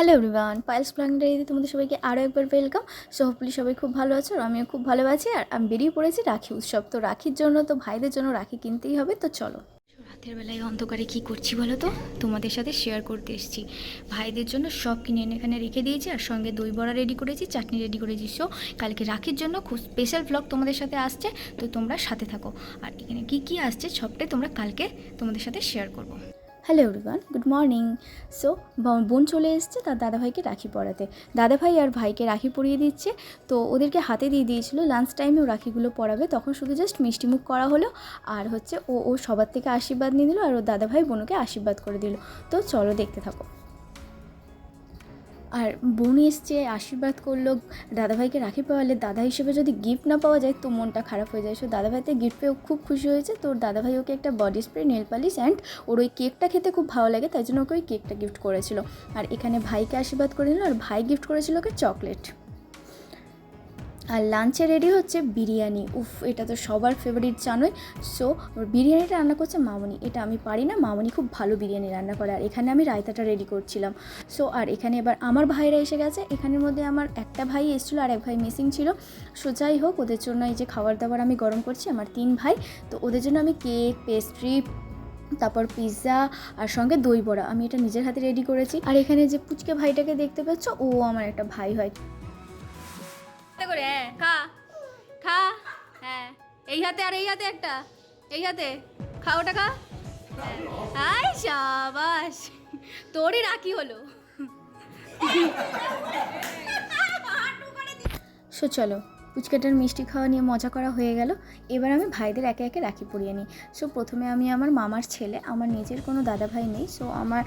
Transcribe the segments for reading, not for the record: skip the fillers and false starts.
Hello everyone, Payel's blogging ডায়েরিতে তোমাদের সবাইকে আরও একবার ওয়েলকাম। সো হোপফুলি সবাই খুব ভালো আছো আর আমিও খুব ভালো আছি। আর আমি বেরিয়ে পড়েছি রাখি উৎসব। তো রাখির জন্য তো ভাইদের জন্য রাখি কিনতেই হবে, তো চলো। রাতের বেলায় অন্ধকারে কি করছি বলো তো, তোমাদের সাথে শেয়ার করতে এসেছি। ভাইদের জন্য সব কিনে এনে এখানে রেখে দিয়েছি, আর সঙ্গে দই বড়া রেডি করেছি, চাটনি রেডি করেছি। সো কালকে রাখির জন্য খুব স্পেশাল ব্লগ তোমাদের সাথে আসছে, তো তোমরা সাথে থাকো। আর এখানে কী কী আসছে সবটাই তোমরা কালকে তোমাদের সাথে শেয়ার করবো। Hello everyone, good morning. So বোন চলে এসেছে তার দাদাভাইকে রাখি পরাতে। দাদাভাই আর ভাইকে রাখি পরিয়ে দিচ্ছে। তো ওদেরকে হাতে দিয়ে দিয়েছিল, লাঞ্চ টাইমেও রাখিগুলো পরাবে, তখন শুধু জাস্ট মিষ্টিমুখ করা হলো। আর হচ্ছে ও সবার থেকে আশীর্বাদ নিয়ে দিল, আর ও দাদাভাই বোনকে আশীর্বাদ করে দিল। তো চলো দেখতে থাকো। আর বোন এসছে, আশীর্বাদ করলো। দাদাভাইকে রাখি পাওয়ালে দাদা হিসেবে যদি গিফট না পাওয়া যায় তো মনটা খারাপ হয়ে যায়। সো দাদাভাইতে গিফট পেয়েও খুব খুশি হয়েছে। তো ওর দাদাভাই ওকে একটা body spray, nail polish and ওর ওই কেকটা খেতে খুব ভালো লাগে, তাই জন্য ওকে ওই কেকটা গিফট করেছিল। আর এখানে ভাইকে আশীর্বাদ করে নিল, আর ভাই গিফট করেছিল ওকে চকলেট। আর লাঞ্চে রেডি হচ্ছে বিরিয়ানি। উফ, এটা তো সবার ফেভারিট জানোই। সো বিরিয়ানিটা রান্না করছে মামনি। এটা আমি পারি না, মামনি খুব ভালো বিরিয়ানি রান্না করে। আর এখানে আমি রায়তাটা রেডি করছিলাম। সো আর এখানে এবার আমার ভাইরা এসে গেছে। এখানের মধ্যে আমার একটা ভাই এসেছিলো আর এক ভাই মিসিং ছিল। সো যাই হোক, ওদের জন্য এই যে খাবার দাবার আমি গরম করছি, আমার 3 ভাই। তো ওদের জন্য আমি কেক, পেস্ট্রি, তারপর পিৎজা আর সঙ্গে দই বড়া আমি এটা নিজের হাতে রেডি করেছি। আর এখানে যে পুচকে ভাইটাকে দেখতে পাচ্ছ, ও আমার একটা ভাই হয়। করে হ্যাঁ, খা খা, হ্যাঁ এই হাতে আর এই হাতে একটা, এই হাতে খা, ওটা খা। আই শাবাশ, তোরই রাখি হলো। সো চলো, পুচকাটার মিষ্টি খাওয়া নিয়ে মজা করা হয়ে গেল। এবার আমি ভাইদের একে একে রাখি পরিয়ে নিই। সো প্রথমে আমি আমার মামার ছেলে, আমার নিজের কোনো দাদা ভাই নেই, সো আমার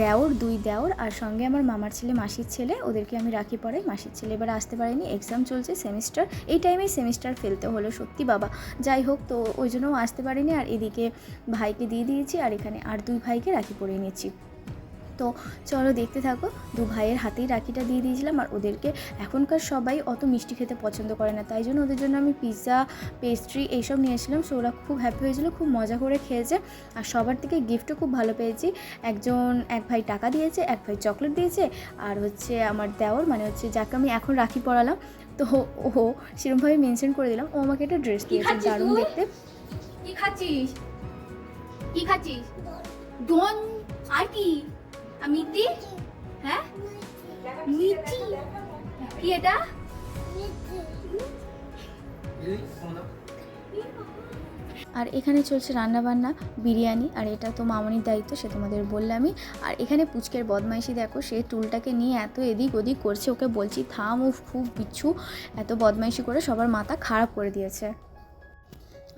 দেওর, 2 দেওর আর সঙ্গে আমার মামার ছেলে, মাসির ছেলে, ওদেরকে আমি রাখি পরাই। মাসির ছেলে এবার আসতে পারেনি, এক্সাম চলছে, সেমিস্টার, এই টাইমেই সেমিস্টার ফেলতে হলো, সত্যি বাবা। যাই হোক, তো ওই জন্যও আসতে পারিনি। আর এদিকে ভাইকে দিয়ে দিয়েছি, আর এখানে আর 2 ভাইকে রাখি পরিয়ে নিচ্ছি। তো চলো দেখতে থাকো। 2 ভাইয়ের হাতেই রাখিটা দিয়ে দিয়েছিলাম। আর ওদেরকে এখনকার সবাই অত মিষ্টি খেতে পছন্দ করে না, তাই জন্য ওদের জন্য আমি পিৎজা, পেস্ট্রি এইসব নিয়েছিলাম। সো ওরা খুব হ্যাপি হয়েছিল, খুব মজা করে খেয়েছে। আর সবার থেকে গিফটও খুব ভালো পেয়েছি। এক ভাই টাকা দিয়েছে, এক ভাই চকলেট দিয়েছে। আর হচ্ছে আমার দেওর, মানে হচ্ছে যাকে আমি এখন রাখি পরালাম, তো ও সেরকমভাবে মেনশন করে দিলাম, ও আমাকে একটা ড্রেস দিয়েছে, দারুণ দেখতে। কি খাচ্ছিস, কি খাচ্ছিস? দন। আর কি? মিটি, হ্যাঁ মিটি, কি এটা? আর এখানে চলছে রান্নাবান্না, বিরিয়ানি। আর এটা তো মামনির দায়িত্ব, সে তোমাদের বললামই। আর এখানে পুচকের বদমাইশি দেখো, সে টুলটাকে নিয়ে এত এদিক ওদিক করছে, ওকে বলছি থাম, ও খুব বিচ্ছু, এত বদমাইশি করে সবার মাথা খারাপ করে দিয়েছে।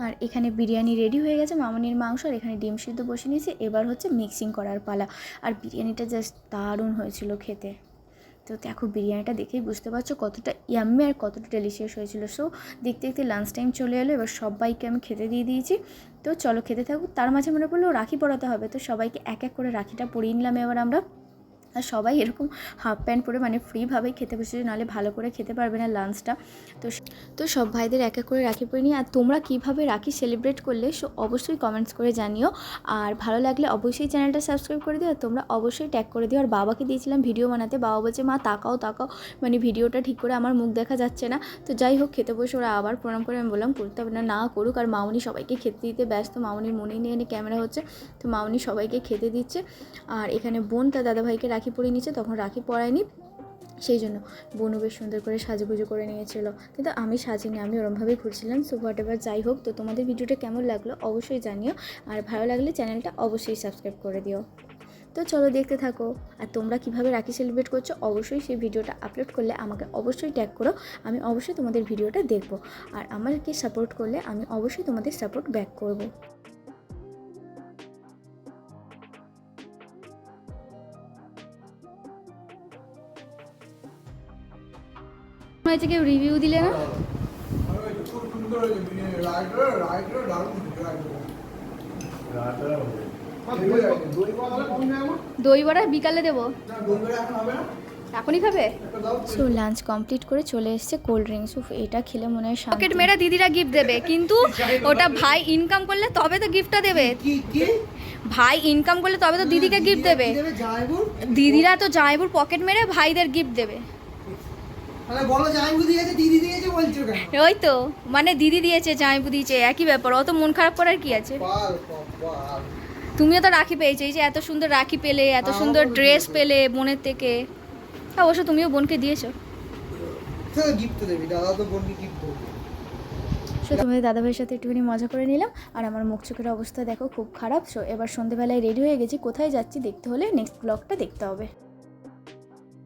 আর এখানে বিরিয়ানি রেডি হয়ে গেছে, মামনির মাংস, আর এখানে ডিম সিদ্ধ বসে নিয়েছি। এবার হচ্ছে মিক্সিং করার পালা। আর বিরিয়ানিটা জাস্ট দারুণ হয়েছিল খেতে। তো দেখো, বিরিয়ানিটা দেখেই বুঝতে পারছো কতটা ইয়াম্মি আর কতটা ডেলিশিয়াস হয়েছিল। সো দেখতে দেখতে লাঞ্চ টাইম চলে এলো, এবার সবাইকে আমি খেতে দিয়ে দিয়েছি। তো চলো খেতে থাকুক। তার মাঝে মনে পড়লো রাখি পরাতে হবে, তো সবাইকে এক এক করে রাখিটা পরিয়ে নিলাম এবার আমরা। আর সবাই এরকম হাফ প্যান্ট পরে মানে ফ্রিভাবেই খেতে বসেছে, নাহলে ভালো করে খেতে পারবে না লাঞ্চটা। তো সব ভাইদের এক এক করে রাখি পরে নিই। আর তোমরা কীভাবে রাখি সেলিব্রেট করলে সো অবশ্যই কমেন্টস করে জানিও। আর ভালো লাগলে অবশ্যই চ্যানেলটা সাবস্ক্রাইব করে দিও। আর তোমরা অবশ্যই ট্যাগ করে দিও। আর বাবাকে দিয়েছিলাম ভিডিও বানাতে, বাবা বলছে মা তাকাও তাকাও, মানে ভিডিওটা ঠিক করে আমার মুখ দেখা যাচ্ছে না। তো যাই হোক, খেতে বসে ওরা আবার প্রণাম করে, আমি বললাম করতে হবে না, না করুক। আর মামনি সবাইকে খেতে দিতে ব্যস্ত, মামনির মনেই নিয়ে ক্যামেরা হচ্ছে, তো মামনি সবাইকে খেতে দিচ্ছে। আর এখানে বোন তার দাদাভাইকে রাখি পরিয়ে নিচ্ছে, তখন রাখি পরায়নি, সেই জন্য বোনও বেশ সুন্দর করে সাজুগুজু করে নিয়েছিল, কিন্তু আমি সাজিনি, আমি ওরমভাবেই ঘুরছিলাম। সো হোয়াট এভার, যাই হোক, তো তোমাদের ভিডিওটা কেমন লাগলো অবশ্যই জানিও। আর ভালো লাগলে চ্যানেলটা অবশ্যই সাবস্ক্রাইব করে দিও। তো চলো দেখতে থাকো। আর তোমরা কীভাবে রাখি সেলিব্রেট করছো অবশ্যই সেই ভিডিওটা আপলোড করলে আমাকে অবশ্যই ট্যাগ করো, আমি অবশ্যই তোমাদের ভিডিওটা দেখবো। আর আমাকে সাপোর্ট করলে আমি অবশ্যই তোমাদের সাপোর্ট ব্যাক করবো। হয়েছে, কেউ রিভিউ দিলে না? দই বড়া বিকালে দেবো। এখনই খাবে? সো লাঞ্চ কমপ্লিট করে চলে এসেছে কোল্ড ড্রিঙ্কস। এটা খেলে মনে হয় শান্তি। পকেট মেরা দিদিরা গিফট দেবে, কিন্তু ওটা ভাই ইনকাম করলে তবে তো গিফটটা দেবে। ভাই ইনকাম করলে তবে তো দিদিকে গিফট দেবে। দিদিরা তো জামাইবুর পকেট মেরে ভাইদের গিফট দেবে। ওই তো মানে দিদি দিয়েছে জামাইবু দিয়েছে, একই ব্যাপার, অত মন খারাপ করার কি আছে? তুমিও তো রাখি পেয়েছো, এই যে এত সুন্দর রাখি পেলে, এত সুন্দর ড্রেস পেলে বোনের থেকে। হ্যাঁ অবশ্য তুমিও বোনকে দিয়েছো। সো তোমাদের দাদাভাইয়ের সাথে একটুখানি মজা করে নিলাম। আর আমার মুখ চোখের অবস্থা দেখো খুব খারাপ। সো এবার সন্ধেবেলায় রেডি হয়ে গেছি, কোথায় যাচ্ছি দেখতে হলে নেক্সট ব্লগটা দেখতে হবে।